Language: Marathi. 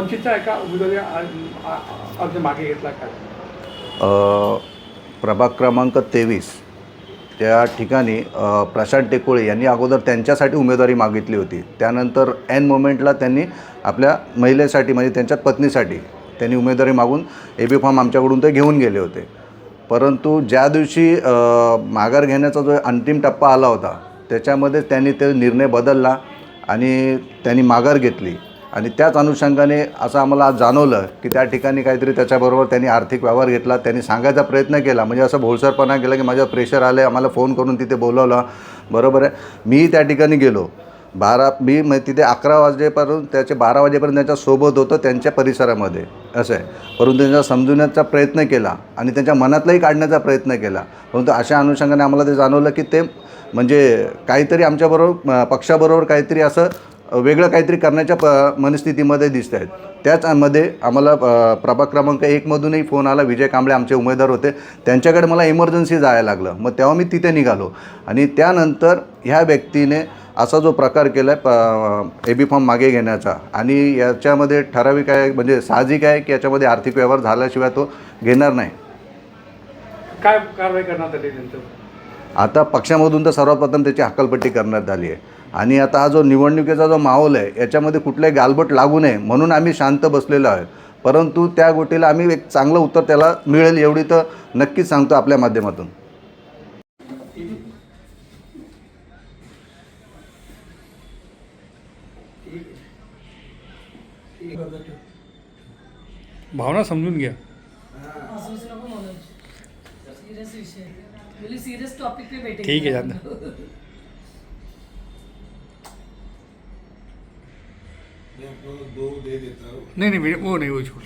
वंचितचा एका उमेदवारी अर्ज मागे घेतला काय? प्रभाग क्रमांक 23 त्या ठिकाणी प्रशांत टेकोळे यांनी अगोदर त्यांच्यासाठी उमेदवारी मागितली होती. त्यानंतर एन मोमेंटला त्यांनी आपल्या महिलेसाठी म्हणजे त्यांच्या पत्नीसाठी त्यांनी उमेदवारी मागून एबी फॉर्म आमच्याकडून ते घेऊन गेले होते. परंतु ज्या दिवशी माघार घेण्याचा जो अंतिम टप्पा आला होता त्याच्यामध्ये त्यांनी ते निर्णय बदलला आणि त्यांनी माघार घेतली. आणि त्याच अनुषंगाने असं आम्हाला आज जाणवलं की त्या ठिकाणी काहीतरी त्याच्याबरोबर त्यांनी आर्थिक व्यवहार घेतला. त्यांनी सांगायचा प्रयत्न केला, म्हणजे असं भोळसरपणा केला की माझ्यावर प्रेशर आलं आहे, आम्हाला फोन करून तिथे बोलवलं. बरोबर आहे, मी त्या ठिकाणी गेलो. मी तिथे 11 वाजेपर्यंत त्याचे 12 वाजेपर्यंत त्यांच्यासोबत होतो त्यांच्या परिसरामध्ये असं आहे. परंतु त्यांचा समजवण्याचा प्रयत्न केला आणि त्यांच्या मनातलाही काढण्याचा प्रयत्न केला. परंतु अशा अनुषंगाने आम्हाला ते जाणवलं की ते म्हणजे काहीतरी आमच्याबरोबर पक्षाबरोबर काहीतरी असं वेगळं काहीतरी करण्याच्या मनस्थितीमध्ये दिसत आहेत. त्याचमध्ये आम्हाला प्रभाग क्रमांक 1मधूनही फोन आला. विजय कांबळे आमचे उमेदवार होते, त्यांच्याकडे मला इमर्जन्सी जायला लागलं. मग तेव्हा मी तिथे निघालो आणि त्यानंतर ह्या व्यक्तीने असा जो प्रकार केला आहे एबी फॉर्म मागे घेण्याचा, आणि याच्यामध्ये ठराविक आहे म्हणजे साहजिक आहे की याच्यामध्ये आर्थिक व्यवहार झाल्याशिवाय तो घेणार नाही. काय कारवाई करण्यात आली त्यांच्यावर? आता पक्षामधून तर सर्वप्रथम त्याची हकालपट्टी करण्यात आली आहे. आणि आता हा जो निवडणुकीचा जो माहोल आहे याच्यामध्ये कुठलाही गालबोट लागू नये म्हणून आम्ही शांत बसलेलो आहे. परंतु त्या गोष्टीला आम्ही एक चांगलं उत्तर त्याला मिळेल एवढी तर नक्कीच सांगतो आपल्या माध्यमातून. भावना समजून घ्या. सीरियस टॉपिक पे बैठे. ठीक है जाना. नहीं नहीं वो नहीं, वो छोड़.